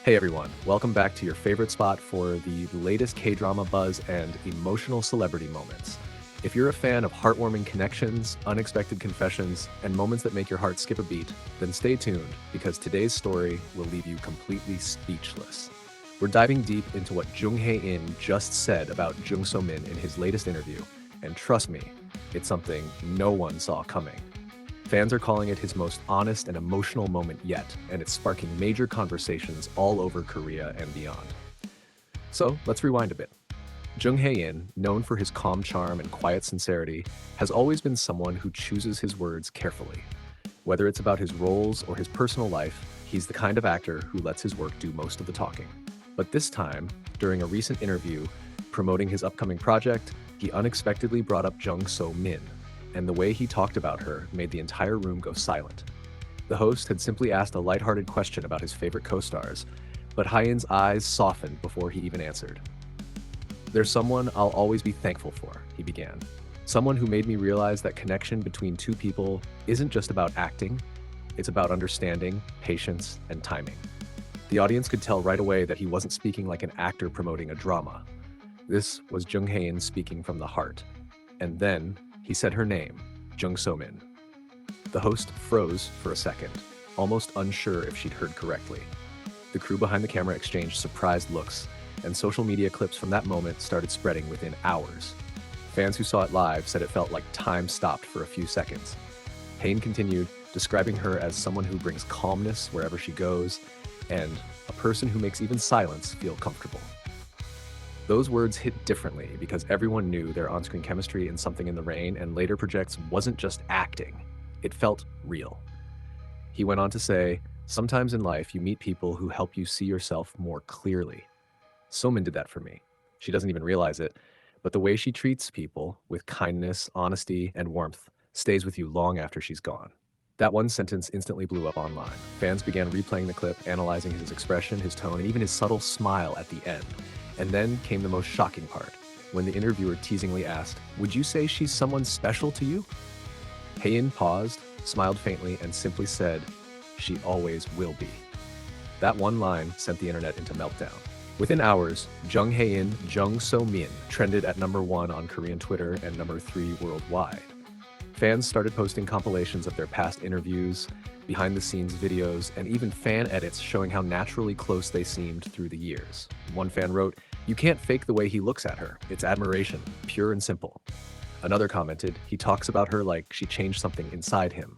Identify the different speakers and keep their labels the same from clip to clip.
Speaker 1: Hey everyone, welcome back to your favorite spot for the latest K-drama buzz and emotional celebrity moments. If you're a fan of heartwarming connections, unexpected confessions, and moments that make your heart skip a beat, then stay tuned because today's story will leave you completely speechless. We're diving deep into what Jung Hae-In just said about Jung So-min in his latest interview, and trust me, it's something no one saw coming. Fans are calling it his most honest and emotional moment yet, and it's sparking major conversations all over Korea and beyond. So, let's rewind a bit. Jung Hae-In, known for his calm charm and quiet sincerity, has always been someone who chooses his words carefully. Whether it's about his roles or his personal life, he's the kind of actor who lets his work do most of the talking. But this time, during a recent interview promoting his upcoming project, he unexpectedly brought up Jung So-min, and the way he talked about her made the entire room go silent. The host had simply asked a lighthearted question about his favorite co-stars, but Hae-In's eyes softened before he even answered. "There's someone I'll always be thankful for," he began. "Someone who made me realize that connection between two people isn't just about acting, it's about understanding, patience, and timing." The audience could tell right away that he wasn't speaking like an actor promoting a drama. This was Jung Hae-In speaking from the heart. And then, he said her name, Jung So-min. The host froze for a second, almost unsure if she'd heard correctly. The crew behind the camera exchanged surprised looks, and social media clips from that moment started spreading within hours. Fans who saw it live said it felt like time stopped for a few seconds. Hae-In continued, describing her as someone who brings calmness wherever she goes, and a person who makes even silence feel comfortable. Those words hit differently because everyone knew their on-screen chemistry in Something in the Rain and later projects wasn't just acting, it felt real. He went on to say, "Sometimes in life you meet people who help you see yourself more clearly. So-min did that for me. She doesn't even realize it, but the way she treats people with kindness, honesty, and warmth stays with you long after she's gone." That one sentence instantly blew up online. Fans began replaying the clip, analyzing his expression, his tone, and even his subtle smile at the end. And then came the most shocking part, when the interviewer teasingly asked, "Would you say she's someone special to you?" Hae-In paused, smiled faintly, and simply said, "She always will be." That one line sent the internet into meltdown. Within hours, Jung Hae-In, Jung So-min trended at #1 on Korean Twitter and #3 worldwide. Fans started posting compilations of their past interviews, behind-the-scenes videos, and even fan edits showing how naturally close they seemed through the years. One fan wrote, "You can't fake the way he looks at her. It's admiration, pure and simple." Another commented, "He talks about her like she changed something inside him."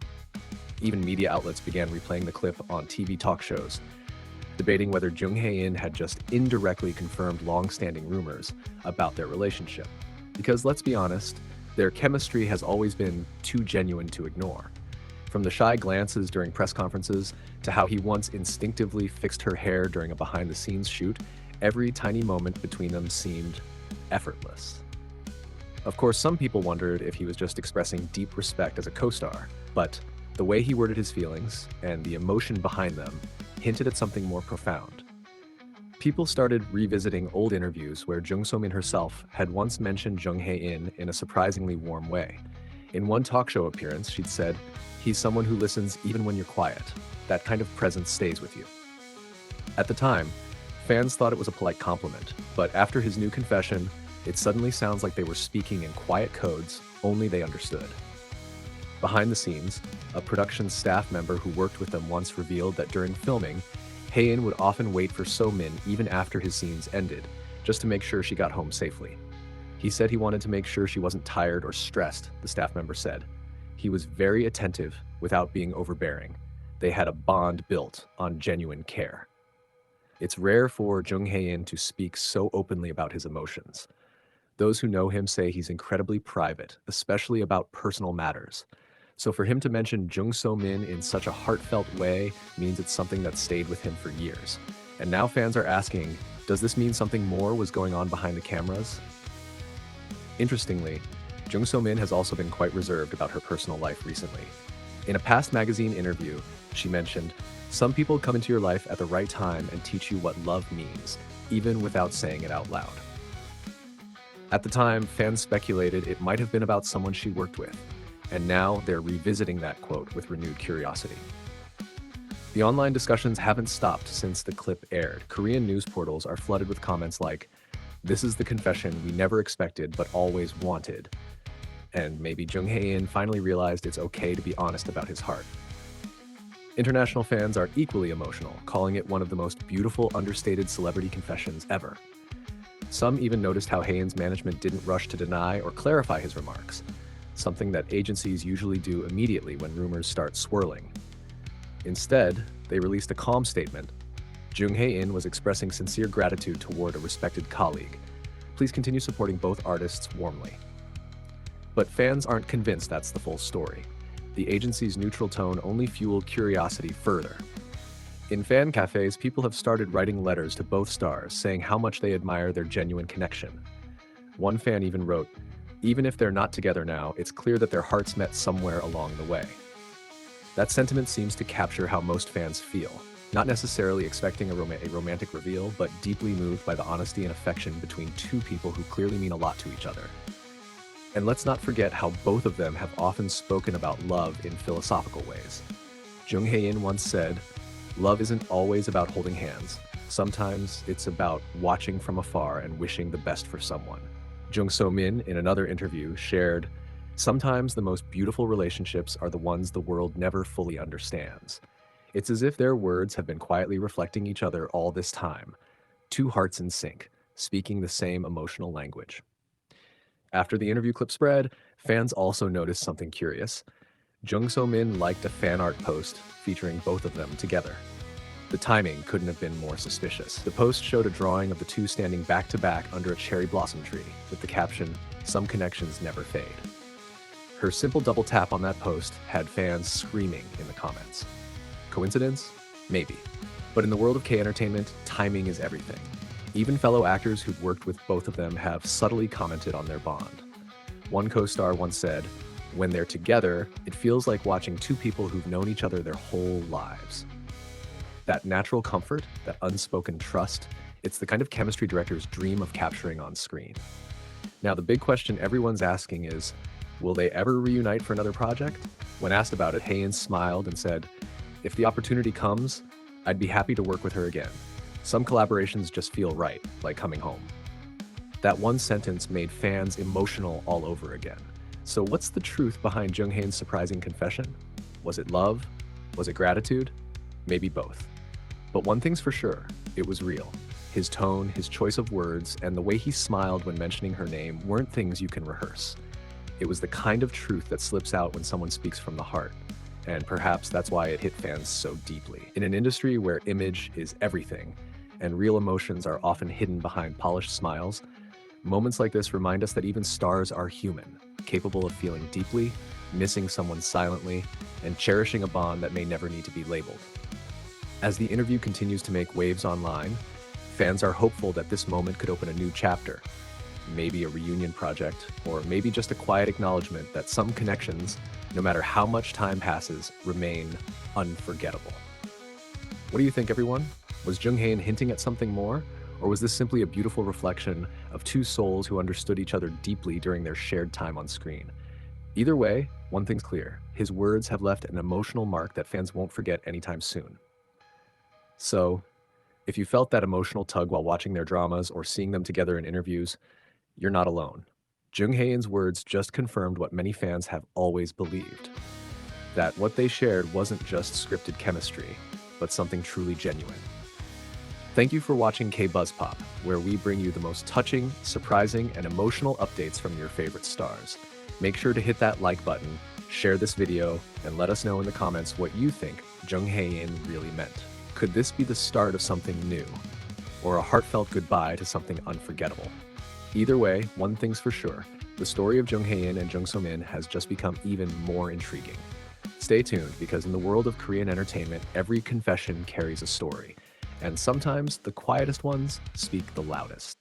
Speaker 1: Even media outlets began replaying the clip on TV talk shows, debating whether Jung Hae-In had just indirectly confirmed long-standing rumors about their relationship. Because let's be honest, their chemistry has always been too genuine to ignore. From the shy glances during press conferences to how he once instinctively fixed her hair during a behind-the-scenes shoot, every tiny moment between them seemed effortless. Of course, some people wondered if he was just expressing deep respect as a co-star, but the way he worded his feelings and the emotion behind them hinted at something more profound. People started revisiting old interviews where Jung So-min herself had once mentioned Jung Hae-In in a surprisingly warm way. In one talk show appearance, she'd said, "He's someone who listens even when you're quiet. That kind of presence stays with you." At the time, fans thought it was a polite compliment, but after his new confession, it suddenly sounds like they were speaking in quiet codes only they understood. Behind the scenes, a production staff member who worked with them once revealed that during filming, Hae-In would often wait for So-min even after his scenes ended, just to make sure she got home safely. He said he wanted to make sure she wasn't tired or stressed, the staff member said. He was very attentive without being overbearing. They had a bond built on genuine care. It's rare for Jung Hae-In to speak so openly about his emotions. Those who know him say he's incredibly private, especially about personal matters. So for him to mention Jung So-min in such a heartfelt way means it's something that stayed with him for years. And now fans are asking, does this mean something more was going on behind the cameras? Interestingly, Jung So-min has also been quite reserved about her personal life recently. In a past magazine interview, she mentioned, "Some people come into your life at the right time and teach you what love means, even without saying it out loud." At the time, fans speculated it might have been about someone she worked with, and now they're revisiting that quote with renewed curiosity. The online discussions haven't stopped since the clip aired. Korean news portals are flooded with comments like, "This is the confession we never expected but always wanted." And maybe Jung Hae-In finally realized it's okay to be honest about his heart. International fans are equally emotional, calling it one of the most beautiful, understated celebrity confessions ever. Some even noticed how Hae-In's management didn't rush to deny or clarify his remarks, something that agencies usually do immediately when rumors start swirling. Instead, they released a calm statement. Jung Hae-In was expressing sincere gratitude toward a respected colleague. Please continue supporting both artists warmly. But fans aren't convinced that's the full story. The agency's neutral tone only fueled curiosity further. In fan cafes, people have started writing letters to both stars saying how much they admire their genuine connection. One fan even wrote, "Even if they're not together now, it's clear that their hearts met somewhere along the way." That sentiment seems to capture how most fans feel, not necessarily expecting a romantic reveal, but deeply moved by the honesty and affection between two people who clearly mean a lot to each other. And let's not forget how both of them have often spoken about love in philosophical ways. Jung Hae-In once said, "Love isn't always about holding hands. Sometimes it's about watching from afar and wishing the best for someone." Jung So-min, in another interview, shared, "Sometimes the most beautiful relationships are the ones the world never fully understands. It's as if their words have been quietly reflecting each other all this time. Two hearts in sync, speaking the same emotional language." After the interview clip spread, fans also noticed something curious. Jung So-min liked a fan art post featuring both of them together. The timing couldn't have been more suspicious. The post showed a drawing of the two standing back to back under a cherry blossom tree, with the caption, "Some connections never fade." Her simple double tap on that post had fans screaming in the comments. Coincidence? Maybe. But in the world of K-entertainment, timing is everything. Even fellow actors who'd worked with both of them have subtly commented on their bond. One co-star once said, "When they're together, it feels like watching two people who've known each other their whole lives." That natural comfort, that unspoken trust, it's the kind of chemistry directors dream of capturing on screen. Now, the big question everyone's asking is, will they ever reunite for another project? When asked about it, Hae-In smiled and said, "If the opportunity comes, I'd be happy to work with her again. Some collaborations just feel right, like coming home." That one sentence made fans emotional all over again. So what's the truth behind Jung Hae-In's surprising confession? Was it love? Was it gratitude? Maybe both. But one thing's for sure, it was real. His tone, his choice of words, and the way he smiled when mentioning her name weren't things you can rehearse. It was the kind of truth that slips out when someone speaks from the heart. And perhaps that's why it hit fans so deeply. In an industry where image is everything, and real emotions are often hidden behind polished smiles, moments like this remind us that even stars are human, capable of feeling deeply, missing someone silently, and cherishing a bond that may never need to be labeled. As the interview continues to make waves online, fans are hopeful that this moment could open a new chapter, maybe a reunion project, or maybe just a quiet acknowledgement that some connections, no matter how much time passes, remain unforgettable. What do you think, everyone? Was Jung Hae-In hinting at something more? Or was this simply a beautiful reflection of two souls who understood each other deeply during their shared time on screen? Either way, one thing's clear. His words have left an emotional mark that fans won't forget anytime soon. So, if you felt that emotional tug while watching their dramas or seeing them together in interviews, you're not alone. Jung Hae-In's words just confirmed what many fans have always believed, that what they shared wasn't just scripted chemistry, but something truly genuine. Thank you for watching K-Buzz Pop, where we bring you the most touching, surprising, and emotional updates from your favorite stars. Make sure to hit that like button, share this video, and let us know in the comments what you think Jung Hae-In really meant. Could this be the start of something new, or a heartfelt goodbye to something unforgettable? Either way, one thing's for sure, the story of Jung Hae-In and Jung So-min has just become even more intriguing. Stay tuned, because in the world of Korean entertainment, every confession carries a story, and sometimes the quietest ones speak the loudest.